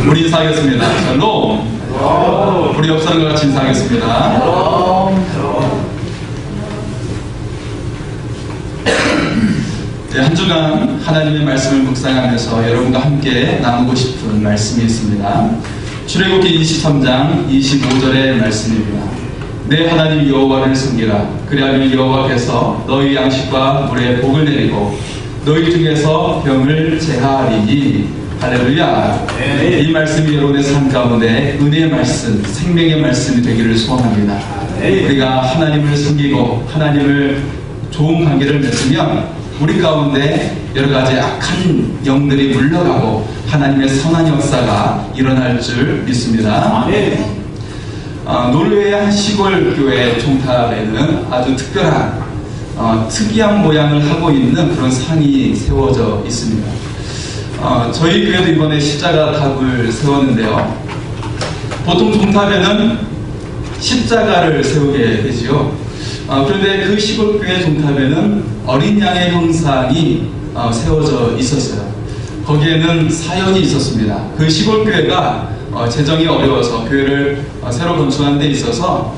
우리 인사하겠습니다. 샬롬. 우리 옆 사람과 같이 인사하겠습니다. 네, 한 주간 하나님의 말씀을 묵상하면서 여러분과 함께 나누고 싶은 말씀이 있습니다. 출애굽기 23장 25절의 말씀입니다. 내 하나님 여호와를 섬기라. 그리하면 여호와께서 너희 양식과 물에 복을 내리고 너희 중에서 병을 제하리니. 할렐루야. 네. 이 말씀이 여러분의 삶 가운데 은혜의 말씀, 생명의 말씀이 되기를 소원합니다. 네. 우리가 하나님을 섬기고 하나님을 좋은 관계를 맺으면 우리 가운데 여러 가지 악한 영들이 물러가고 하나님의 선한 역사가 일어날 줄 믿습니다. 네. 노르웨이 한 시골 교회 종탑에는 아주 특별한 특이한 모양을 하고 있는 그런 상이 세워져 있습니다. 저희 교회도 이번에 십자가 탑을 세웠는데요. 보통 종탑에는 십자가를 세우게 되지요. 그런데 그 시골 교회 종탑에는 어린 양의 형상이 세워져 있었어요. 거기에는 사연이 있었습니다. 그 시골 교회가 재정이 어려워서 교회를 새로 건축하는 데 있어서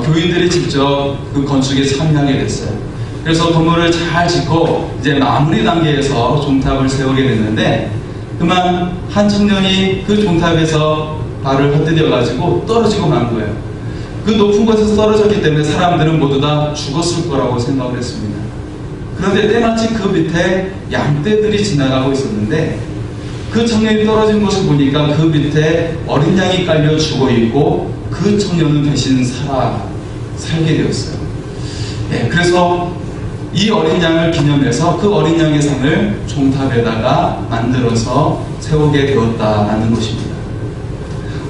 교인들이 직접 그 건축에 참여하게 됐어요. 그래서 건물을 잘 짓고 이제 마무리 단계에서 종탑을 세우게 됐는데 그만 한 청년이 그 종탑에서 발을 헛디뎌 가지고 떨어지고 만 거예요. 그 높은 곳에서 떨어졌기 때문에 사람들은 모두 다 죽었을 거라고 생각을 했습니다. 그런데 때마침 그 밑에 양떼들이 지나가고 있었는데 그 청년이 떨어진 것을 보니까 그 밑에 어린 양이 깔려 죽어있고 그 청년은 대신 살게 되었어요. 네, 그래서 이 어린 양을 기념해서 그 어린 양의 상을 종탑에다가 만들어서 세우게 되었다라는 것입니다.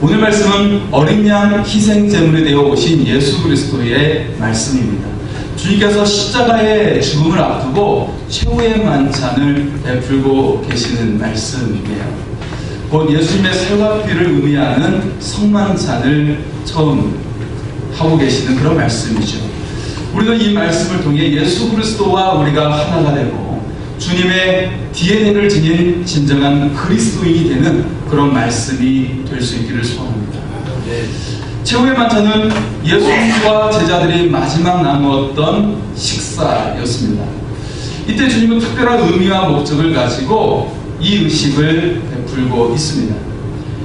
오늘 말씀은 어린 양 희생제물이 되어 오신 예수 그리스도의 말씀입니다. 주님께서 십자가의 죽음을 앞두고 최후의 만찬을 베풀고 계시는 말씀이에요. 곧 예수님의 살과 피를 의미하는 성만찬을 처음 하고 계시는 그런 말씀이죠. 우리도 이 말씀을 통해 예수 그리스도와 우리가 하나가 되고 주님의 DNA를 지닌 진정한 그리스도인이 되는 그런 말씀이 될 수 있기를 소원합니다. 네. 최후의 만찬은 예수 그리스도와 제자들이 마지막 나누었던 식사였습니다. 이때 주님은 특별한 의미와 목적을 가지고 이 의식을 베풀고 있습니다.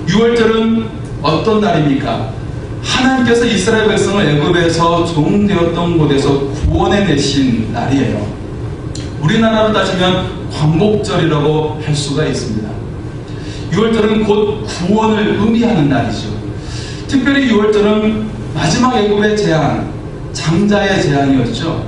6월절은 어떤 날입니까? 하나님께서 이스라엘 백성을 애굽에서 종되었던 곳에서 구원해내신 날이에요. 우리나라로 따지면 광복절이라고 할 수가 있습니다. 6월절은 곧 구원을 의미하는 날이죠. 특별히 6월절은 마지막 애굽의 재앙, 장자의 재앙이었죠.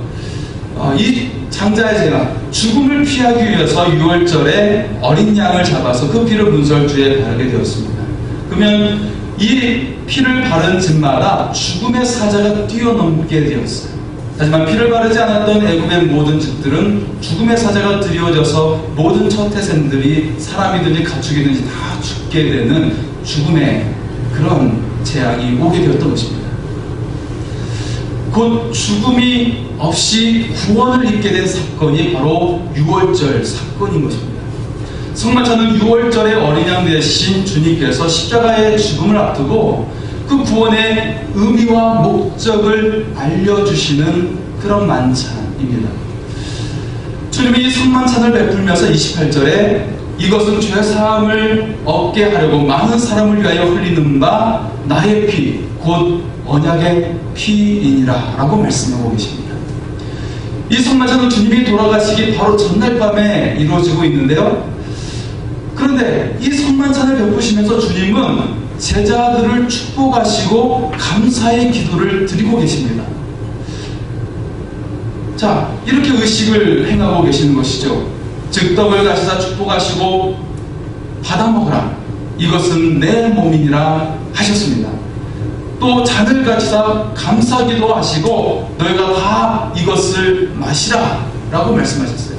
이 장자의 재앙, 죽음을 피하기 위해서 6월절에 어린 양을 잡아서 그 피를 문설주에 바르게 되었습니다. 그러면 이 피를 바른 집마다 죽음의 사자가 뛰어넘게 되었어요. 하지만 피를 바르지 않았던 애굽의 모든 집들은 죽음의 사자가 드리워져서 모든 첫 태생들이 사람이든지 가축이든지 다 죽게 되는 죽음의 그런 재앙이 오게 되었던 것입니다. 곧 죽음이 없이 구원을 입게 된 사건이 바로 6월절 사건인 것입니다. 성만찬은 6월절의 어린 양 대신 주님께서 십자가의 죽음을 앞두고 그 구원의 의미와 목적을 알려주시는 그런 만찬입니다. 주님이 이 성만찬을 베풀면서 28절에 이것은 죄사함을 얻게 하려고 많은 사람을 위하여 흘리는 바 나의 피, 곧 언약의 피이니라 라고 말씀하고 계십니다. 이 성만찬은 주님이 돌아가시기 바로 전날 밤에 이루어지고 있는데요. 그런데 이 성만찬을 베푸시면서 주님은 제자들을 축복하시고 감사의 기도를 드리고 계십니다. 자, 이렇게 의식을 행하고 계시는 것이죠. 즉 떡을 가시사 축복하시고 받아 먹으라. 이것은 내 몸이니라 하셨습니다. 또 잔을 가지사 감사기도 하시고 너희가 다 이것을 마시라 라고 말씀하셨어요.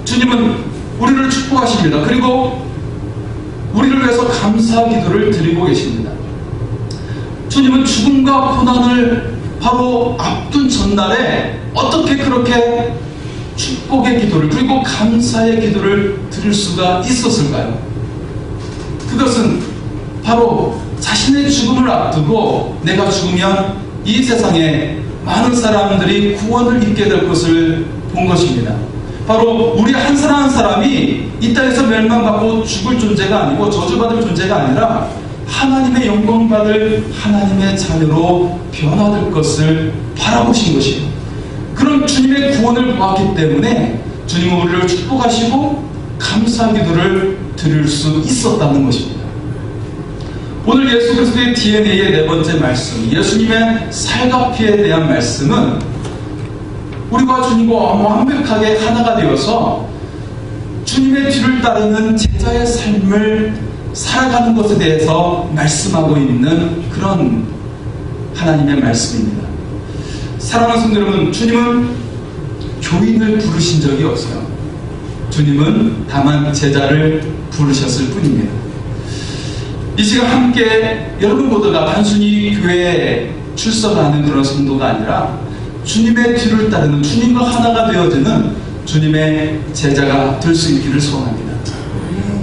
주님은 우리를 축복하십니다. 그리고 우리를 위해서 감사 기도를 드리고 계십니다. 주님은 죽음과 고난을 바로 앞둔 전날에 어떻게 그렇게 축복의 기도를 그리고 감사의 기도를 드릴 수가 있었을까요? 그것은 바로 자신의 죽음을 앞두고 내가 죽으면 이 세상에 많은 사람들이 구원을 입게 될 것을 본 것입니다. 바로 우리 한 사람 한 사람이 이 땅에서 멸망받고 죽을 존재가 아니고 저주받을 존재가 아니라 하나님의 영광 받을 하나님의 자녀로 변화될 것을 바라보신 것이에요. 그런 주님의 구원을 보았기 때문에 주님은 우리를 축복하시고 감사 기도를 드릴 수 있었다는 것입니다. 오늘 예수 그리스도의 DNA의 네 번째 말씀, 예수님의 살과 피에 대한 말씀은 우리가 주님과 완벽하게 하나가 되어서 주님의 뒤를 따르는 제자의 삶을 살아가는 것에 대해서 말씀하고 있는 그런 하나님의 말씀입니다. 사랑하는 성도 여러분, 주님은 교인을 부르신 적이 없어요. 주님은 다만 제자를 부르셨을 뿐입니다. 이 시간 함께 여러분 모두가 단순히 교회에 출석하는 그런 성도가 아니라 주님의 뒤를 따르는, 주님과 하나가 되어지는 주님의 제자가 될 수 있기를 소원합니다.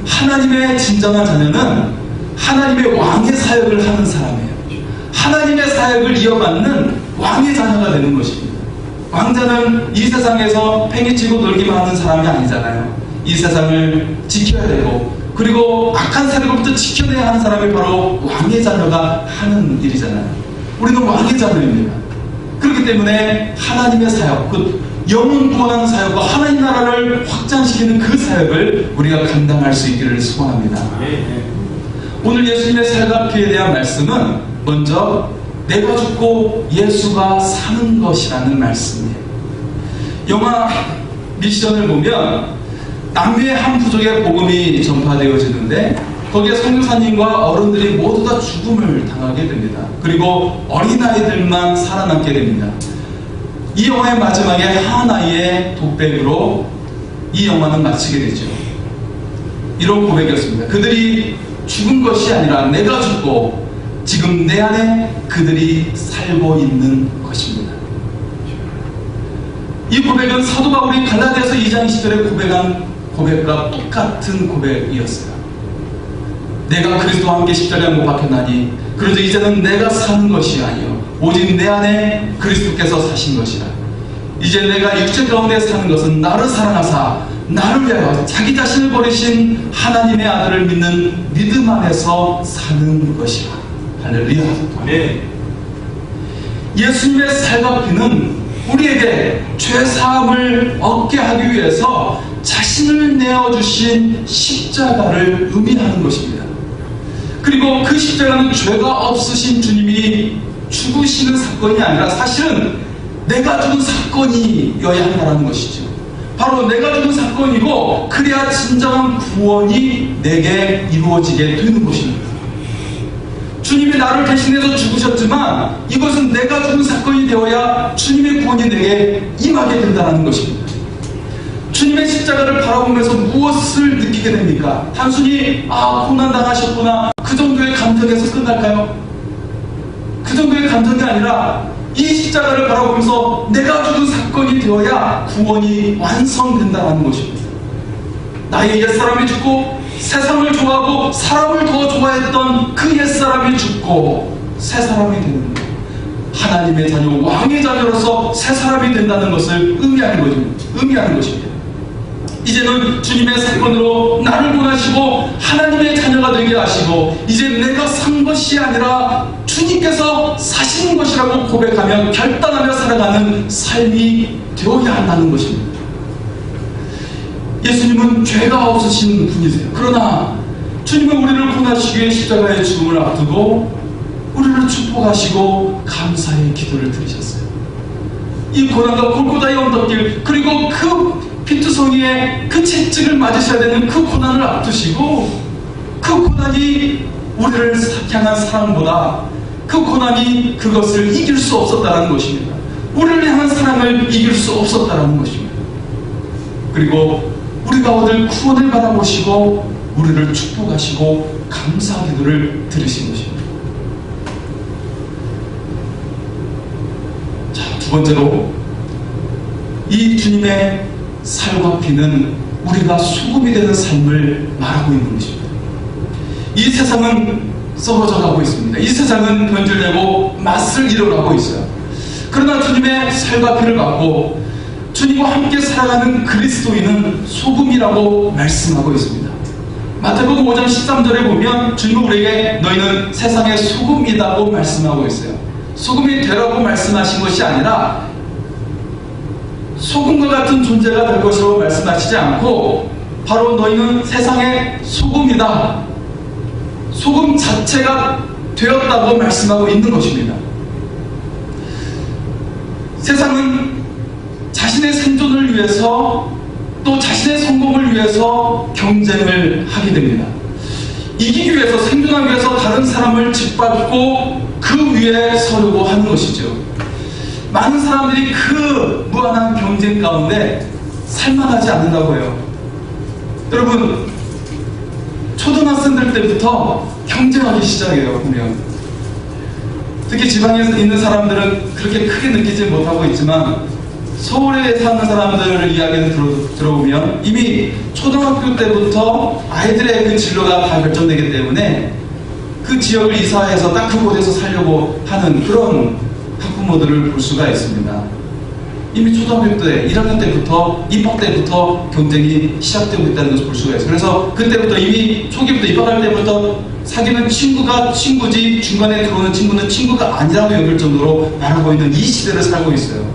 하나님의 진정한 자녀는 하나님의 왕의 사역을 하는 사람이에요. 하나님의 사역을 이어받는 왕의 자녀가 되는 것입니다. 왕자는 이 세상에서 팽이치고 놀기만 하는 사람이 아니잖아요. 이 세상을 지켜야 되고, 그리고 악한 세력부터 지켜내야 하는 사람이 바로 왕의 자녀가 하는 일이잖아요. 우리는 왕의 자녀입니다. 그렇기 때문에 하나님의 사역, 그 영혼 구원하는 사역과 하나님 나라를 확장시키는 그 사역을 우리가 감당할 수 있기를 소원합니다. 오늘 예수님의 살과 피에 대한 말씀은 먼저 내가 죽고 예수가 사는 것이라는 말씀이에요. 영화 미션을 보면 남미의 한 부족의 복음이 전파되어지는데 거기에 선교사님과 어른들이 모두 다 죽음을 당하게 됩니다. 그리고 어린아이들만 살아남게 됩니다. 이 영화의 마지막에 한 아이의 독백으로 이 영화는 마치게 되죠. 이런 고백이었습니다. 그들이 죽은 것이 아니라 내가 죽고 지금 내 안에 그들이 살고 있는 것입니다. 이 고백은 사도 바울이 갈라디아서 2장 10절에 고백한 고백과 똑같은 고백이었어요. 내가 그리스도와 함께 십자가에 못 박혔나니 그래서 이제는 내가 사는 것이 아니요 오직 내 안에 그리스도께서 사신 것이라. 이제 내가 육체 가운데 사는 것은 나를 사랑하사 나를 위하여 자기 자신을 버리신 하나님의 아들을 믿는 믿음 안에서 사는 것이라. 할렐루야. 네. 예수님의 살과 피는 우리에게 죄사함을 얻게 하기 위해서 자신을 내어주신 십자가를 의미하는 것입니다. 그리고 그 십자가는 죄가 없으신 주님이 죽으시는 사건이 아니라 사실은 내가 죽은 사건이어야 한다는 것이죠. 바로 내가 죽은 사건이고 그래야 진정한 구원이 내게 이루어지게 되는 것입니다. 주님이 나를 대신해서 죽으셨지만 이것은 내가 죽은 사건이 되어야 주님의 구원이 내게 임하게 된다는 것입니다. 주님의 십자가를 바라보면서 무엇을 느끼게 됩니까? 단순히 고난당하셨구나 그 정도의 감정에서 끝날까요? 그 정도의 감정이 아니라 이 십자가를 바라보면서 내가 죽은 사건이 되어야 구원이 완성된다는 것입니다. 나의 옛사람이 죽고 세상을 좋아하고 사람을 더 좋아했던 그 옛사람이 죽고 새 사람이 되는 것, 하나님의 자녀, 왕의 자녀로서 새 사람이 된다는 것을 의미하는 것입니다. 이제는 주님의 사건으로 나를 구원하시고 하나님의 자녀가 되게 하시고 이제 내가 산 것이 아니라 주님께서 사시는 것이라고 고백하며 결단하며 살아가는 삶이 되어야 한다는 것입니다. 예수님은 죄가 없으신 분이세요. 그러나 주님은 우리를 구원하시기 위해 십자가의 죽음을 앞두고 우리를 축복하시고 감사의 기도를 드리셨어요. 이 고난과 골고다의 언덕길, 그리고 그 피투성이의 그 채찍을 맞으셔야 되는 그 고난을 앞두시고 그 고난이 우리를 향한 사랑보다 그 고난이 그것을 이길 수 없었다는 것입니다. 우리를 향한 사랑을 이길 수 없었다는 것입니다. 그리고 우리가 얻을 구원을 바라보시고 우리를 축복하시고 감사 기도를 드리신 것입니다. 자, 두 번째로 이 주님의 살과 피는 우리가 소금이 되는 삶을 말하고 있는 것입니다. 이 세상은 썩어져 가고 있습니다. 이 세상은 변질되고 맛을 잃어가고 있어요. 그러나 주님의 살과 피를 받고 주님과 함께 살아가는 그리스도인은 소금이라고 말씀하고 있습니다. 마태복음 5장 13절에 보면 주님은 우리에게 너희는 세상의 소금이라고 말씀하고 있어요. 소금이 되라고 말씀하신 것이 아니라 소금과 같은 존재가 될 것으로 말씀하시지 않고 바로 너희는 세상의 소금이다, 소금 자체가 되었다고 말씀하고 있는 것입니다. 세상은 자신의 생존을 위해서 또 자신의 성공을 위해서 경쟁을 하게 됩니다. 이기기 위해서, 생존하기 위해서 다른 사람을 짓밟고 그 위에 서려고 하는 것이죠. 많은 사람들이 그 무한한 경쟁 가운데 살만하지 않는다고 해요. 여러분, 초등학생들 때부터 경쟁하기 시작해요. 보면 특히 지방에 있는 사람들은 그렇게 크게 느끼지 못하고 있지만 서울에 사는 사람들의 이야기를 들어보면 이미 초등학교 때부터 아이들의 그 진로가 다 결정되기 때문에 그 지역을 이사해서 딱 그곳에서 살려고 하는 그런 학부모들을 볼 수가 있습니다. 이미 초등학교 때, 1학년 때부터, 입학 때부터 경쟁이 시작되고 있다는 것을 볼 수가 있어요. 그래서 그때부터 이미 초기부터 입학할 때부터 사귀는 친구가 친구지 중간에 들어오는 친구는 친구가 아니라고 여길 정도로 말하고 있는 이 시대를 살고 있어요.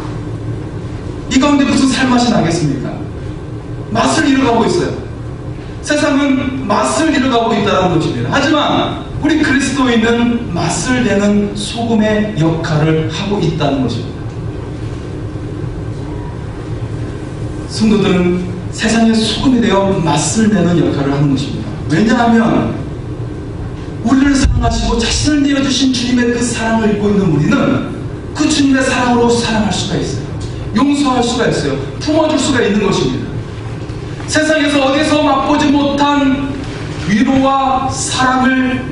이 가운데 무슨 살맛이 나겠습니까? 맛을 잃어가고 있어요. 세상은 맛을 잃어가고 있다는 것입니다. 하지만 우리 그리스도인은 맛을 내는 소금의 역할을 하고 있다는 것입니다. 성도들은 세상의 소금이 되어 맛을 내는 역할을 하는 것입니다. 왜냐하면 우리를 사랑하시고 자신을 내어주신 주님의 그 사랑을 입고 있는 우리는 그 주님의 사랑으로 사랑할 수가 있어요. 용서할 수가 있어요. 품어줄 수가 있는 것입니다. 세상에서 어디서 맛보지 못한 위로와 사랑을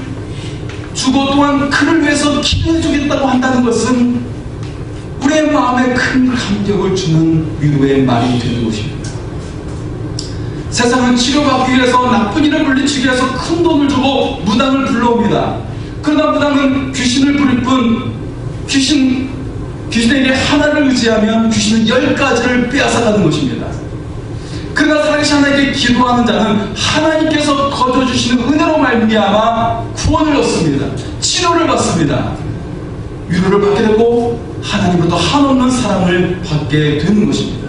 주고 또한 그를 위해서 기도해주겠다고 한다는 것은 우리의 마음에 큰 감격을 주는 위로의 말이 되는 것입니다. 세상은 치료받기 위해서 나쁜 일을 물리치기 위해서 큰 돈을 주고 무당을 불러옵니다. 그러나 무당은 귀신을 부릴 뿐 귀신에게 하나를 의지하면 귀신은 10가지를 빼앗아가는 것입니다. 그러나 살아계신 하나님께 기도하는 자는 하나님께서 거둬주시는 은혜로 말미암아 구원을 얻습니다. 치료를 받습니다. 위로를 받게 되고 하나님으로부터 한없는 사랑을 받게 되는 것입니다.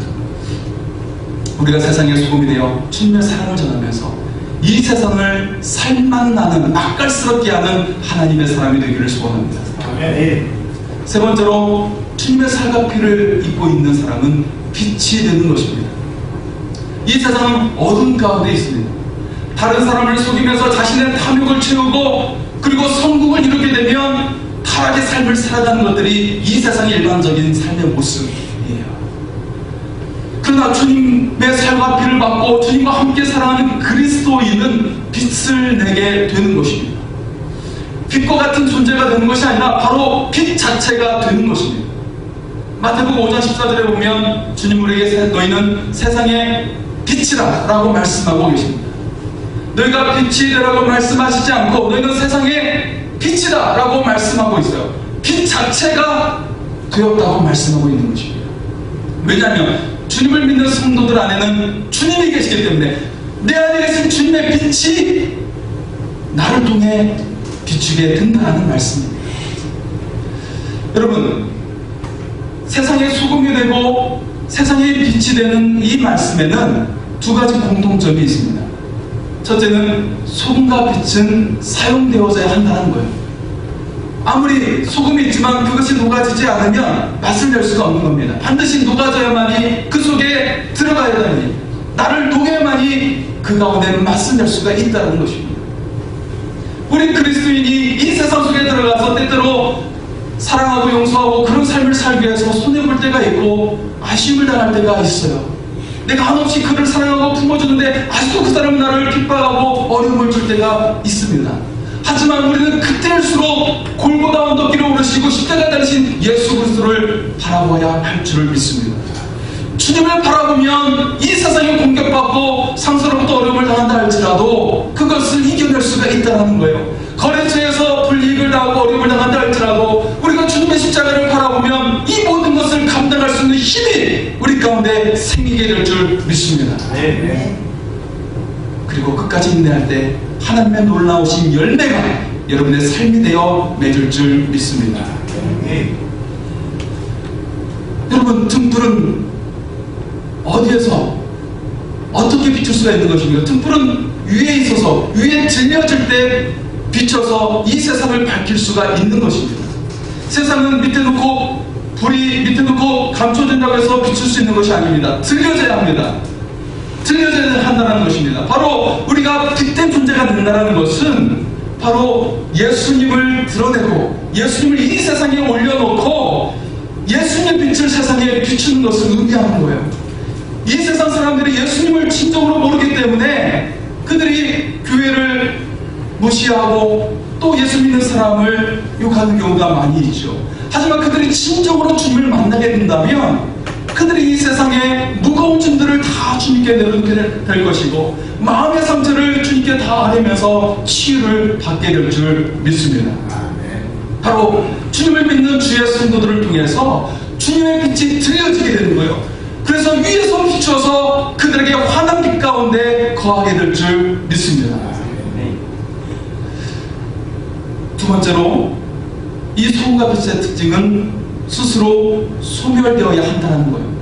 우리가 세상의 소금이 되어 주님의 사랑을 전하면서 이 세상을 살맛나는 맛깔스럽게 하는 하나님의 사람이 되기를 소원합니다. 세 번째로 주님의 살과 피를 입고 있는 사람은 빛이 되는 것입니다. 이 세상은 어둠 가운데 있습니다. 다른 사람을 속이면서 자신의 탐욕을 채우고 그리고 성공을 이루게 되면 타락의 삶을 살아가는 것들이 이 세상의 일반적인 삶의 모습이에요. 그러나 주님의 살과 피를 받고 주님과 함께 살아가는 그리스도인은 빛을 내게 되는 것입니다. 빛과 같은 존재가 되는 것이 아니라 바로 빛 자체가 되는 것입니다. 마태복음 5장 14절에 보면 주님 우리에게 너희는 세상의 빛이라 라고 말씀하고 계십니다. 너희가 빛이 되라고 말씀하시지 않고 너희는 세상의 빛이다 라고 말씀하고 있어요. 빛 자체가 되었다고 말씀하고 있는 것입니다. 왜냐하면 주님을 믿는 성도들 안에는 주님이 계시기 때문에 내 안에 계신 주님의 빛이 나를 통해 비추게 된다는 말씀입니다. 여러분, 세상의 소금이 되고 세상의 빛이 되는 이 말씀에는 두 가지 공통점이 있습니다. 첫째는 소금과 빛은 사용되어져야 한다는 거예요. 아무리 소금이 있지만 그것이 녹아지지 않으면 맛을 낼 수가 없는 겁니다. 반드시 녹아져야만이 그 속에 들어가야 되니 나를 녹여야만이 그 가운데 맛을 낼 수가 있다는 것입니다. 우리 그리스도인이 이 세상 속에 들어가서 때때로 사랑하고 용서하고 그런 삶을 살기 위해서 손해볼 때가 있고 아쉬움을 당할 때가 있어요. 내가 한없이 그를 사랑하고 품어주는데 아직도 그 사람은 나를 핍박하고 어려움을 줄 때가 있습니다. 하지만 우리는 그때일수록 골고다 언덕길을 오르시고 십자가 달리신 예수 그리스도를 바라봐야 할 줄을 믿습니다. 주님을 바라보면 이 세상에 공격받고 상서로부터 어려움을 당한다 할지라도 그것을 이겨낼 수가 있다는 거예요. 거래처에서 불이익을 당하고 어려움을 당한다 할지라도 우리가 주님의 십자가를 바라보면 이 모든 것을 감당할 수 있는 힘이 우리 가운데 생기게 될 줄 믿습니다. 그리고 끝까지 인내할 때 하나님의 놀라우신 열매가 여러분의 삶이 되어 맺을 줄 믿습니다. 여러분, 등불은 어디에서 어떻게 비출 수가 있는 것입니까? 등불은 위에 있어서 위에 들려질 때 비춰서 이 세상을 밝힐 수가 있는 것입니다. 세상은 밑에 놓고 불이 밑에 놓고 감춰진다고 해서 비출 수 있는 것이 아닙니다. 들려져야 합니다. 들려져야 한다는 것입니다. 바로 우리가 빛된 존재가 된다는 것은 바로 예수님을 드러내고 예수님을 이 세상에 올려놓고 예수님의 빛을 세상에 비추는 것을 의미하는 거예요. 이 세상 사람들이 예수님을 진정으로 모르기 때문에 그들이 교회를 무시하고 또 예수 믿는 사람을 욕하는 경우가 많이 있죠. 하지만 그들이 진정으로 주님을 만나게 된다면 그들이 이 세상에 무거운 짐들을 다 주님께 내려놓게 될 것이고 마음의 상처를 주님께 다 아뢰면서 치유를 받게 될 줄 믿습니다. 바로 주님을 믿는 주의 성도들을 통해서 주님의 빛이 들려지게 되는 거예요. 그래서 위에서 비춰서 그들에게 환한 빛 가운데 거하게 될 줄 믿습니다. 두 번째로 이 소금과 빛의 특징은 스스로 소멸되어야 한다는 거예요.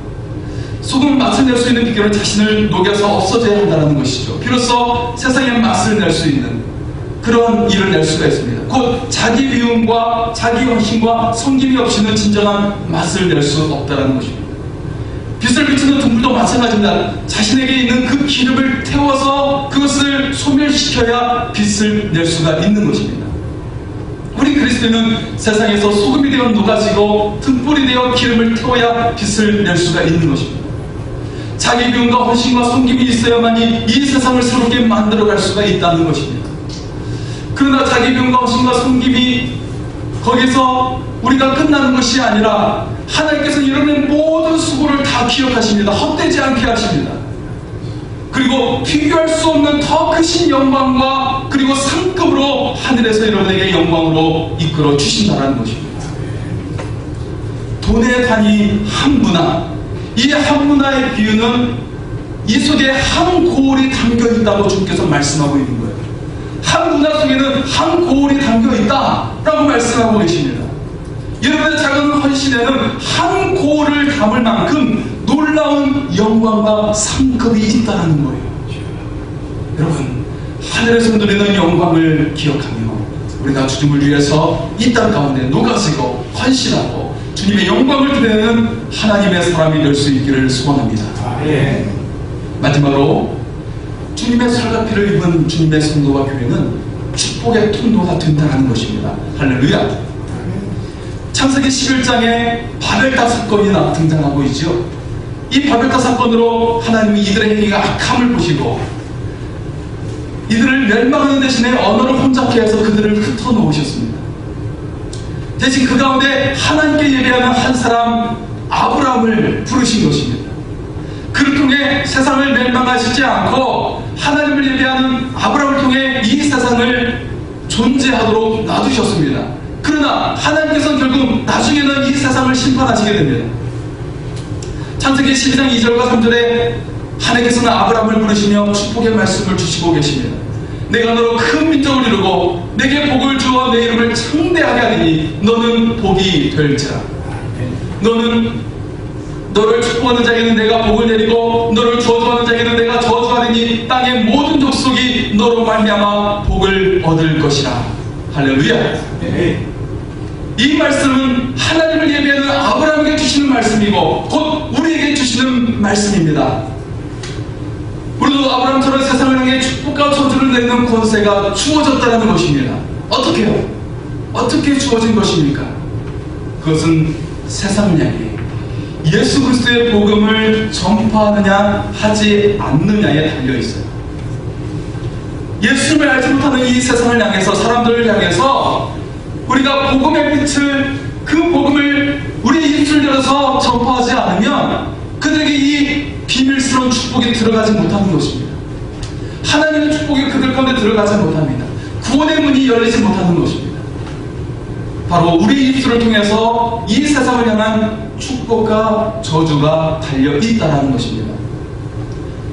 소금은 맛을 낼 수 있는 비결은 자신을 녹여서 없어져야 한다는 것이죠. 비로소 세상에 맛을 낼 수 있는 그런 일을 낼 수가 있습니다. 곧 자기 미움과 자기 헌신과 섬김이 없이는 진정한 맛을 낼 수 없다는 것입니다. 빛을 비추는 등불도 마찬가지입니다. 자신에게 있는 그 기름을 태워서 그것을 소멸시켜야 빛을 낼 수가 있는 것입니다. 우리 그리스도인은 세상에서 소금이 되어 녹아지고 등불이 되어 기름을 태워야 빛을 낼 수가 있는 것입니다. 자기 미움과 헌신과 섬김이 있어야만이 이 세상을 새롭게 만들어갈 수가 있다는 것입니다. 그러나 자기 미움과 헌신과 섬김이 거기서 우리가 끝나는 것이 아니라 하나님께서 여러분의 모든 수고를 다 기억하십니다. 헛되지 않게 하십니다. 그리고 비교할 수 없는 더 크신 영광과 그리고 상급으로 하늘에서 여러분에게 영광으로 이끌어 주신다는 것입니다. 돈의 단위 한 문화, 이 한 문화의 비유는 이 속에 한 고울이 담겨있다고 주께서 말씀하고 있는 거예요. 한 문화 속에는 한 고울이 담겨있다라고 말씀하고 계십니다. 여러분의 작은 헌신에는 한 고울을 담을 만큼 놀라운 영광과 상급이 있다는 거예요. 여러분, 하늘의 성도들은 영광을 기억하며 우리가 주님을 위해서 이 땅 가운데 녹아지고 헌신하고 주님의 영광을 드리는 하나님의 사람이 될 수 있기를 소원합니다. 마지막으로 주님의 살과 피를 입은 주님의 성도와 교회는 축복의 통로가 된다는 것입니다. 할렐루야. 창세기 11장에 바벨탑 사건이 등장하고 있죠. 이 바벨탑 사건으로 하나님이 이들의 행위가 악함을 보시고 이들을 멸망하는 대신에 언어를 혼잡케 해서 그들을 흩어놓으셨습니다. 대신 그 가운데 하나님께 예배하는 한 사람 아브라함을 부르신 것입니다. 그를 통해 세상을 멸망하시지 않고 하나님을 예배하는 아브라함을 통해 이 세상을 존재하도록 놔두셨습니다. 그러나 하나님께서는 결국 나중에는 이 세상을 심판하시게 됩니다. 창세기 12장 2절과 3절에 하나님께서는 아브라함을 부르시며 축복의 말씀을 주시고 계십니다. 내가 너로 큰 민족을 이루고 내게 복을 주어 내 이름을 창대하게 하리니 너는 복이 될지라. 너를 축복하는 자에게는 내가 복을 내리고 너를 저주하는 자에게는 내가 저주하리니 땅의 모든 족속이 너로 말미암아 복을 얻을 것이라. 할렐루야. 이 말씀은 하나님을 예배하는 아브라함에게 주시는 말씀이고 곧 우리에게 주시는 말씀입니다. 우리도 아브라함처럼 세상을 향해 축복과 저주를 내는 권세가 주어졌다는 것입니다. 어떻게요? 어떻게 주어진 것입니까? 그것은 세상을 향해 예수 그리스도의 복음을 전파하느냐 하지 않느냐에 달려있어요. 예수님을 알지 못하는 이 세상을 향해서 사람들을 향해서 우리가 복음의 빛을 그 복음을 우리의 입술 열어서 전파하지 않으면 그들에게 이 축복이 들어가지 못하는 것입니다. 하나님의 축복이 그들 가운데 들어가지 못합니다. 구원의 문이 열리지 못하는 것입니다. 바로 우리 입술을 통해서 이 세상을 향한 축복과 저주가 달려있다는 것입니다.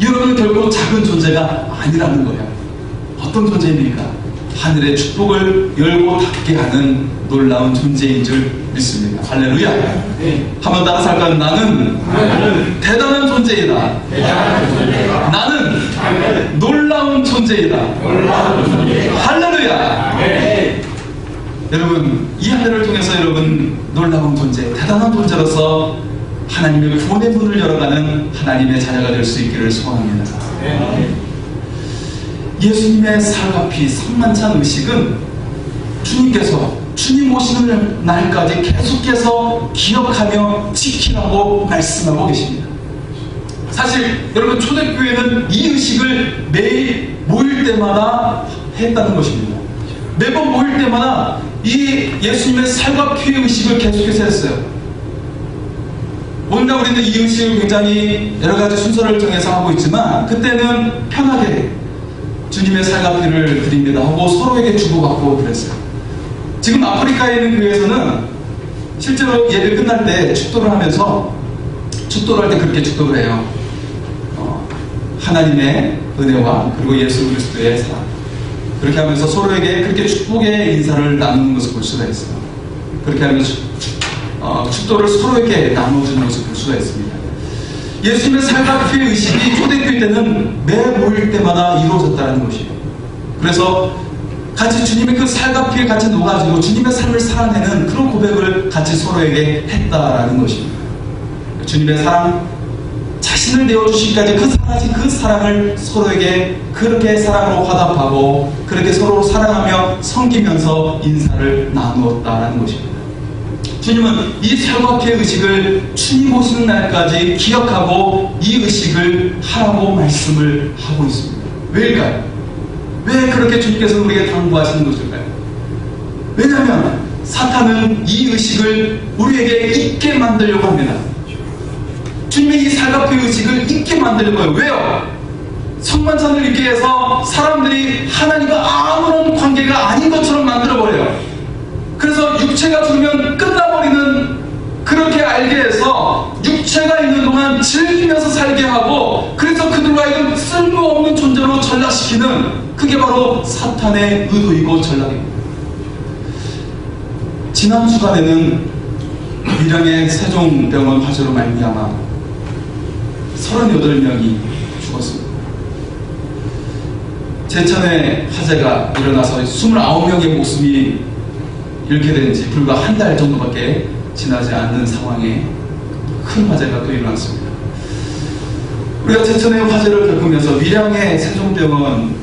여러분은 결국 작은 존재가 아니라는 거예요. 어떤 존재입니까? 하늘의 축복을 열고 닫게 하는 놀라운 존재인 줄 믿습니다. 할렐루야. 한번 따라서 할까요? 나는 대단한 존재이다. 나는 놀라운 존재이다. 할렐루야. 여러분, 이 하늘을 통해서 여러분 놀라운 존재, 대단한 존재로서 하나님의 구원의 문을 열어가는 하나님의 자녀가 될 수 있기를 소원합니다. 예수님의 살과 피 성만찬 의식은 주님께서 주님 오시는 날까지 계속해서 기억하며 지키라고 말씀하고 계십니다. 사실 여러분, 초대교회는 이 의식을 매일 모일 때마다 했다는 것입니다. 매번 모일 때마다 이 예수님의 살과 피의 의식을 계속해서 했어요. 오늘날 우리는 이 의식을 굉장히 여러가지 순서를 정해서 하고 있지만, 그때는 편하게 주님의 살과 피를 드립니다 하고 서로에게 주고받고 그랬어요. 지금 아프리카에 있는 교회에서는 실제로 예배 끝날 때 축도를 하면서, 축도를 할 때 그렇게 축도를 해요. 하나님의 은혜와 그리고 예수 그리스도의 사랑, 그렇게 하면서 서로에게 그렇게 축복의 인사를 나누는 것을 볼 수가 있어요. 그렇게 하면서 축도를 서로에게 나눠주는 것을 볼 수가 있습니다. 예수님의 살과 피의 의식이 초대교회 때는 매 모일 때마다 이루어졌다는 것이에요. 그래서 같이 주님의 그 살과 피에 같이 녹아지고 주님의 삶을 살아내는 그런 고백을 같이 서로에게 했다라는 것입니다. 주님의 사랑, 자신을 내어주시기까지 그 사랑을 서로에게 그렇게 사랑으로 화답하고 그렇게 서로 사랑하며 섬기면서 인사를 나누었다라는 것입니다. 주님은 이 살과 피의 의식을 주님 오시는 날까지 기억하고 이 의식을 하라고 말씀을 하고 있습니다. 왜일까요? 왜 그렇게 주님께서 우리에게 당부하시는 것일까요? 왜냐하면 사탄은 이 의식을 우리에게 잊게 만들려고 합니다. 주님의 이 살과 피의 의식을 잊게 만들려고 해요. 왜요? 성만찬을 잊게 해서 사람들이 하나님과 아무런 관계가 아닌 것처럼 만들어버려요. 그래서 육체가 죽으면 끝나버리는, 그렇게 알게 해서 육체가 있는 동안 즐기면서 살게 하고, 그래서 그들과 하여금 쓸모없는 존재로 전락시키는, 그게 바로 사탄의 의도이고 전략입니다. 지난 주간에는 밀양의 세종병원 화재로 말미암아 38명이 죽었습니다. 제천에 화재가 일어나서 29명의 목숨이 이렇게 된 지 불과 한 달 정도밖에 지나지 않는 상황에 큰 화재가 또 일어났습니다. 우리가 제천의 화재를 겪으면서 밀양의 세종병원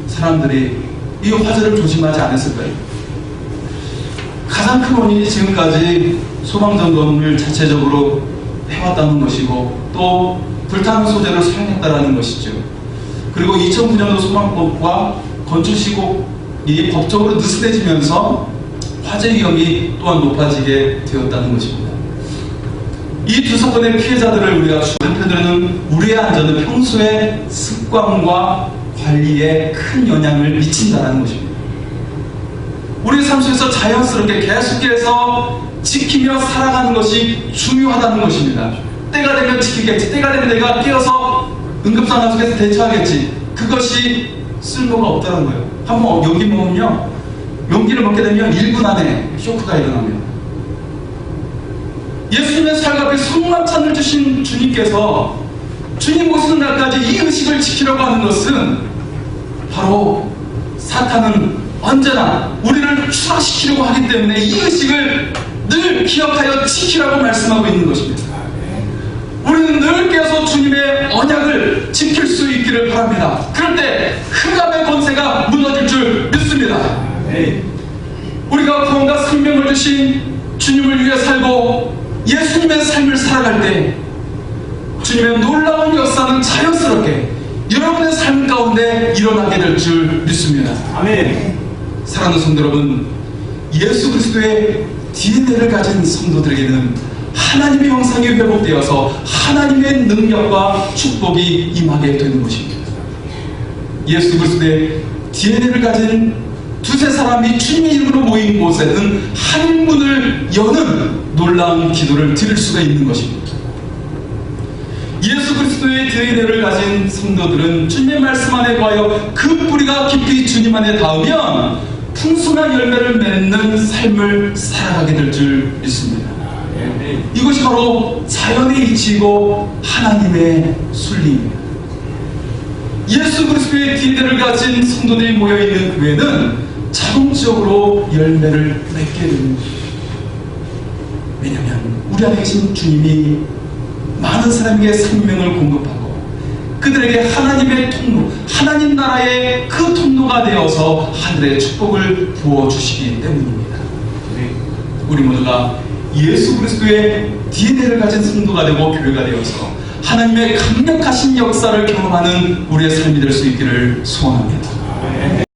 사람들이 이 화재를 조심하지 않았을까요? 가장 큰 원인이 지금까지 소방점검을 자체적으로 해왔다는 것이고, 또 불타는 소재를 사용했다는 것이죠. 그리고 2009년도 소방법과 건축시국이 법적으로 느슨해지면서 화재 위험이 또한 높아지게 되었다는 것입니다. 이 두 사건의 피해자들을 우리가 한편으로는 우리의 안전은 평소의 습관과 관리에 큰 영향을 미친다는 것입니다. 우리 삶 속에서 자연스럽게 계속해서 지키며 살아가는 것이 중요하다는 것입니다. 때가 되면 지키겠지, 때가 되면 내가 끼어서 응급상황 속에서 대처하겠지, 그것이 쓸모가 없다는 거예요. 한번 용기 먹으면요, 용기를 먹게 되면 1분 안에 쇼크가 일어납니다. 예수님의 살과 피 성만찬을 주신 주님께서 주님 오시는 날까지 이 의식을 지키려고 하는 것은 바로 사탄은 언제나 우리를 추락시키려고 하기 때문에 이 의식을 늘 기억하여 지키라고 말씀하고 있는 것입니다. 우리는 늘 깨서 주님의 언약을 지킬 수 있기를 바랍니다. 그럴 때 흑암의 권세가 무너질 줄 믿습니다. 우리가 구원과 생명을 주신 주님을 위해 살고 예수님의 삶을 살아갈 때 주님의 놀라운 역사는 자연스럽게 여러분의 삶 가운데 일어나게 될 줄 믿습니다. 아멘. 사랑하는 성도 여러분, 예수 그리스도의 DNA를 가진 성도들에게는 하나님의 형상이 회복되어서 하나님의 능력과 축복이 임하게 되는 것입니다. 예수 그리스도의 DNA를 가진 두세 사람이 주님의 이름으로 모인 곳에는 하늘문을 여는 놀라운 기도를 드릴 수가 있는 것입니다. 예수 그리스도의 DNA를 가진 성도들은 주님의 말씀 안에 거하여 그 뿌리가 깊이 주님 안에 닿으면 풍성한 열매를 맺는 삶을 살아가게 될 줄 믿습니다. 이것이 바로 자연의 이치이고 하나님의 순리입니다. 예수 그리스도의 DNA를 가진 성도들이 모여있는 교회는 자동적으로 열매를 맺게 됩니다. 왜냐하면 우리 안에 계신 주님이 많은 사람에게 생명을 공급하고 그들에게 하나님의 통로, 하나님 나라의 그 통로가 되어서 하늘의 축복을 부어주시기 때문입니다. 우리 모두가 예수 그리스도의 DNA를 가진 성도가 되고 교회가 되어서 하나님의 강력하신 역사를 경험하는 우리의 삶이 될 수 있기를 소원합니다.